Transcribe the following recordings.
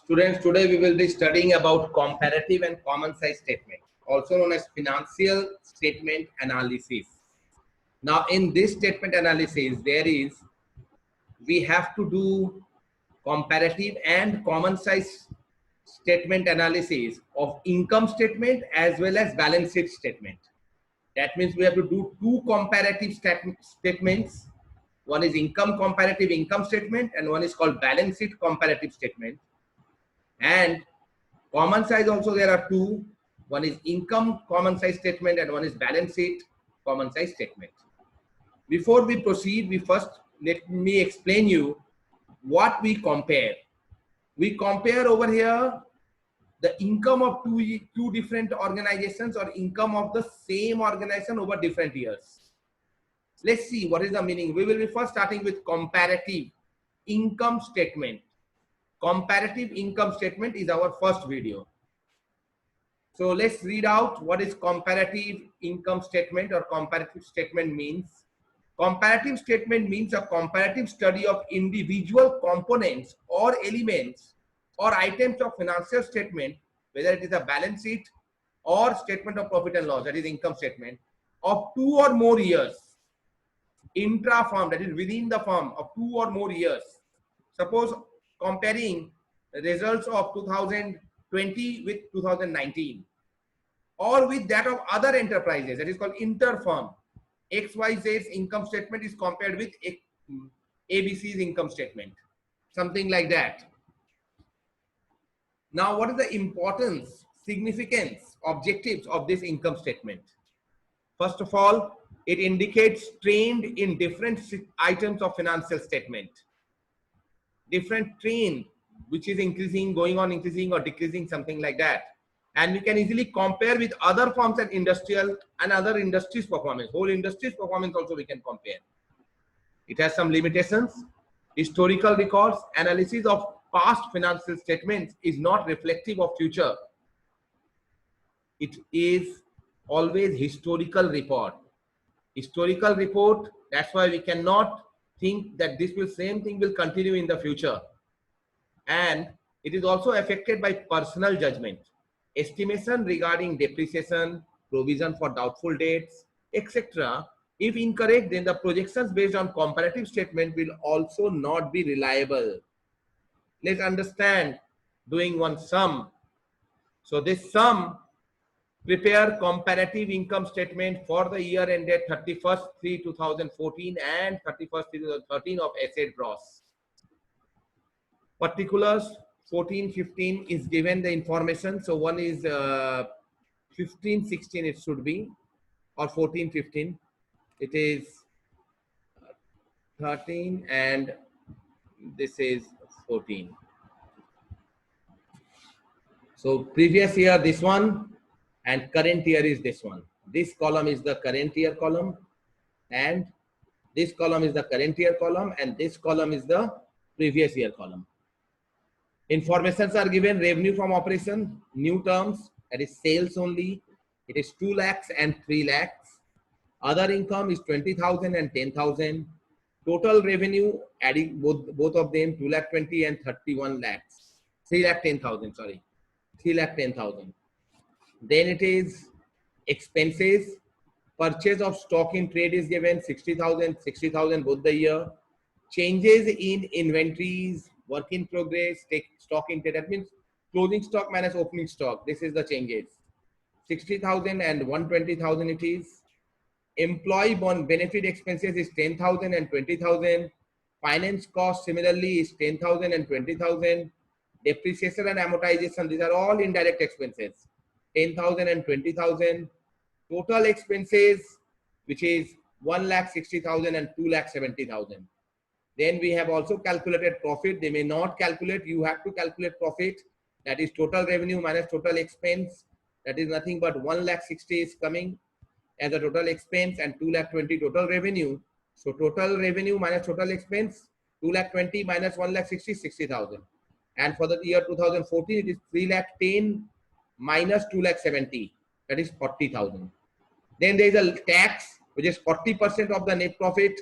Students, today we will be studying about comparative and common size statement, also known as financial statement analysis. Now, in this statement analysis, we have to do comparative and common size statement analysis of income statement as well as balance sheet statement. That means we have to do two comparative statements. One is income comparative income statement and one is called balance sheet comparative statement. And common size also there are two. One is income common size statement and one is balance sheet common size statement. Before we proceed, let me explain you what we compare. We compare over here the income of two different organizations or income of the same organization over different years. Let's see what is the meaning. We will be first starting with comparative income statement. Comparative income statement is our first video. So let's read out what is comparative income statement or comparative statement means. Comparative statement means a comparative study of individual components or elements or items of financial statement, whether it is a balance sheet or statement of profit and loss, that is income statement, of 2 or more years. Intra-firm, that is within the firm, of 2 or more years. Suppose comparing the results of 2020 with 2019 or with that of other enterprises, that is called inter-firm. XYZ's income statement is compared with ABC's income statement, something like that. Now, what is the importance, significance, objectives of this income statement? First of all, it indicates trend in different items of financial statement. Different trend, which is increasing, going on increasing or decreasing, something like that. And we can easily compare with other firms and industrial and other industries' performance. Whole industries' performance also we can compare. It has some limitations. Historical records, analysis of past financial statements is not reflective of future. It is always historical report. Historical report, that's why we cannot think that same thing will continue in the future. And it is also affected by personal judgment. Estimation regarding depreciation, provision for doubtful debts, etc. If incorrect, then the projections based on comparative statement will also not be reliable. Let's understand doing one sum. So this sum, prepare comparative income statement for the year ended 31st/3/2014 and 31st/3/2013 of asset gross. Particulars 14-15 is given the information. So one is 15-16 it should be, or 14-15. It is 13 and this is 14. So previous year this one and current year is this one. This column is the current year column and this column is the current year column and this column is the previous year column. Informations are given: revenue from operation, new terms, that is sales only. It is 2 lakhs and 3 lakhs. Other income is 20,000 and 10,000. Total revenue, adding both of them, 2,20,000 and 31 lakhs. 3,10,000, sorry. 3,10,000. Then it is expenses. Purchase of stock in trade is given 60,000, 60,000 both the year. Changes in inventories, work in progress, take stock in trade. That means closing stock minus opening stock. This is the changes. 60,000 and 120,000 it is. Employee benefit expenses is 10,000 and 20,000. Finance cost similarly is 10,000 and 20,000. Depreciation and amortization, these are all indirect expenses. 10,000 and 20,000. Total expenses, which is 1,60,000 and 2,70,000. Then we have also calculated profit. They may not calculate. You have to calculate profit. That is total revenue minus total expense. That is nothing but 1,60,000 is coming as a total expense and 2,20,000 total revenue. So total revenue minus total expense, 2,20,000 minus 1,60,000, 60,000. And for the year 2014, it is 3,10,000 minus 2,70,000. That is 40,000. Then there is a tax, which is 40% of the net profit.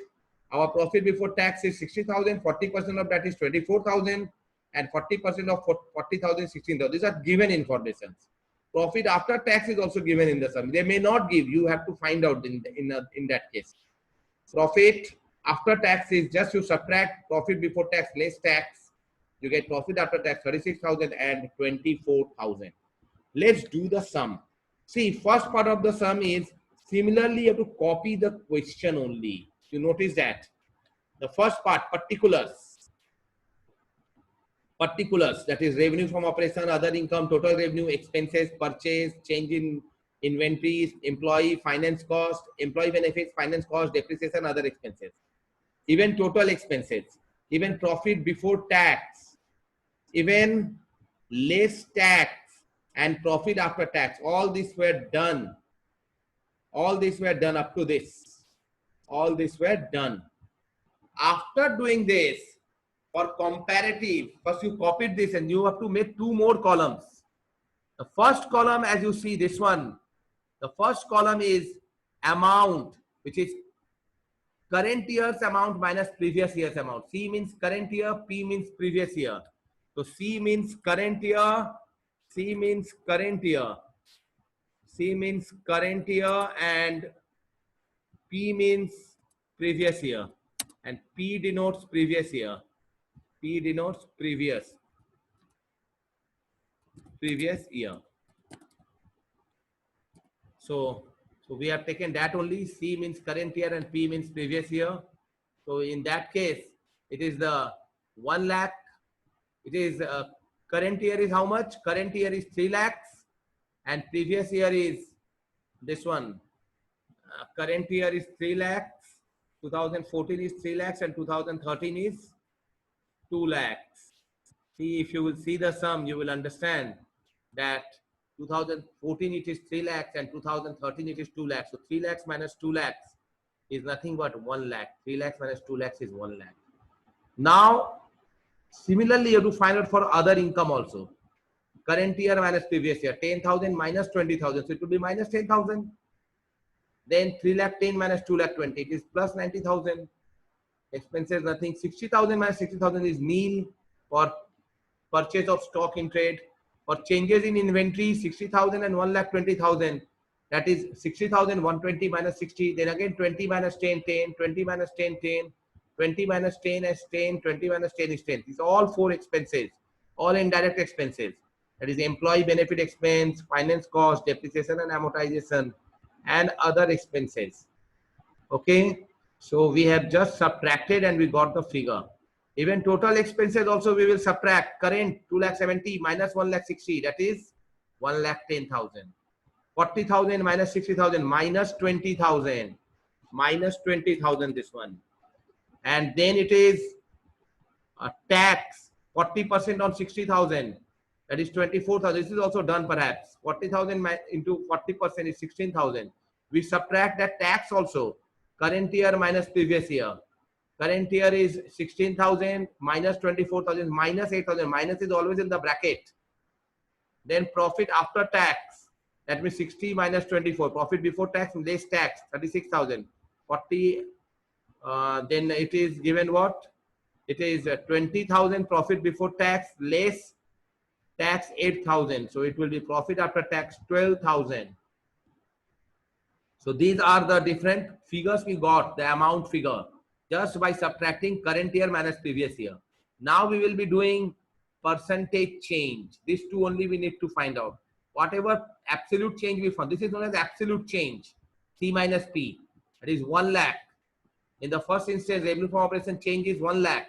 Our profit before tax is 60,000. 40% of that is 24,000. and 40% of 40,000, 16,000. These are given informations. Profit after tax is also given in the sum. They may not give. You have to find out in that case. Profit after tax is just you subtract profit before tax less tax. You get profit after tax 36,000 and 24,000. Let's do the sum. See, first part of the sum is similarly you have to copy the question only. You notice that the first part, particulars, that is revenue from operation, other income, total revenue, expenses, purchase, change in inventories, employee finance cost, employee benefits, finance cost, depreciation, other expenses, even total expenses, even profit before tax, even less tax and profit after tax. All these were done. All these were done up to this. All these were done. After doing this, for comparative, first you copied this and you have to make two more columns. The first column, as you see this one, the first column is amount, which is current year's amount minus previous year's amount. C means current year, P means previous year. So C means current year, C means current year, C means current year, and P means previous year, and P denotes previous year. P denotes previous year. So we have taken that only. C means current year and P means previous year. So in that case, it is the 1 lakh. It is current year is how much? Current year is 3 lakhs and previous year is this one. Current year is 3 lakhs. 2014 is 3 lakhs and 2013 is 2 lakhs. See, if you will see the sum, you will understand that 2014 it is 3 lakhs and 2013 it is 2 lakhs. So 3 lakhs minus 2 lakhs is nothing but 1 lakh. 3 lakhs minus 2 lakhs is 1 lakh. Now, similarly, you have to find out for other income also. Current year minus previous year, 10,000 minus 20,000. So it will be minus 10,000. Then 3 lakh 10 minus 2 lakh 20. It is plus 90,000. Expenses nothing. 60,000 minus 60,000 is nil for purchase of stock in trade. For changes in inventory, 60,000 and 1 lakh 20,000. That is 60,000, 120 minus 60. Then again 20 minus 10, 10. 20 minus 10, 10. 20 minus 10 is 10. 20 minus 10 is 10. These are all 4 expenses. All indirect expenses. That is employee benefit expense, finance cost, depreciation and amortization, and other expenses. Okay. So we have just subtracted and we got the figure. Even total expenses also we will subtract. Current 2,70,000 minus 1,60,000, that is 1,10,000. 40,000 minus 60,000 minus 20,000. Minus 20,000 this one. And then it is a tax 40% on 60,000. That is 24,000. This is also done perhaps. 40,000 into 40% is 16,000. We subtract that tax also. Current year minus previous year. Current year is 16,000 minus 24,000 minus 8,000. Minus is always in the bracket. Then profit after tax. That means 60 minus 24. Profit before tax less tax 36,000. 40. Then it is given what? It is 20,000 profit before tax less tax 8,000. So it will be profit after tax 12,000. So these are the different figures we got, the amount figure, just by subtracting current year minus previous year. Now we will be doing percentage change. These two only we need to find out. Whatever absolute change we found, this is known as absolute change, C minus P. That is 1 lakh. In the first instance, revenue from operation change is 1 lakh.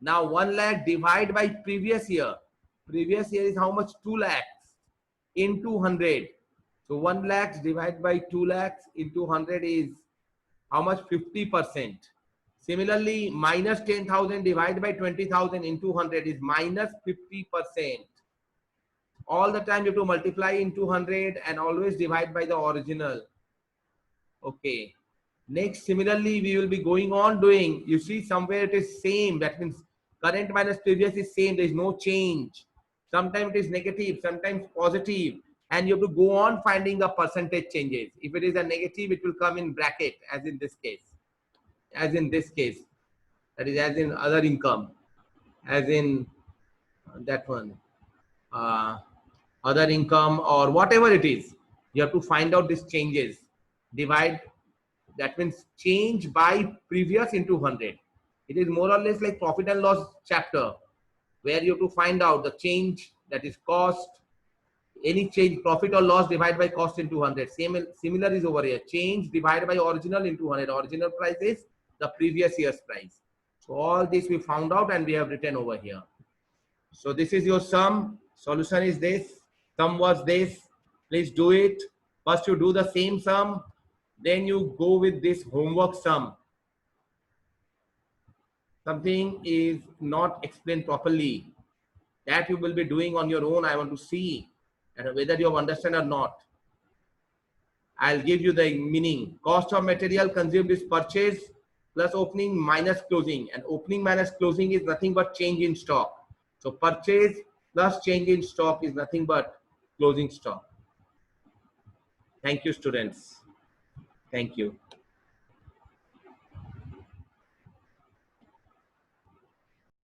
Now 1 lakh divided by previous year. Previous year is how much? 2 lakhs into 100. So 1 lakh divided by 2 lakhs into 100 is how much? 50%. Similarly, minus 10,000 divided by 20,000 into 100 is minus 50%. All the time you have to multiply into 100 and always divide by the original. Okay. Next, similarly, we will be going on doing, you see somewhere it is same. That means current minus previous is same. There is no change. Sometimes it is negative, sometimes positive. And you have to go on finding the percentage changes. If it is a negative, it will come in bracket, as in this case. As in this case. That is as in other income. As in that one, other income or whatever it is. You have to find out these changes. Divide, that means change by previous into 100. It is more or less like profit and loss chapter, where you have to find out the change, that is cost, any change, profit or loss divided by cost into 100. Similar is over here. Change divided by original into 100. Original price is the previous year's price. So all this we found out and we have written over here. So this is your sum. Solution is this. Sum was this. Please do it. First you do the same sum. Then you go with this homework sum. Something is not explained properly. That you will be doing on your own. I want to see whether you have understood or not. I'll give you the meaning. Cost of material consumed is purchase plus opening minus closing. And opening minus closing is nothing but change in stock. So purchase plus change in stock is nothing but closing stock. Thank you, students. Thank you.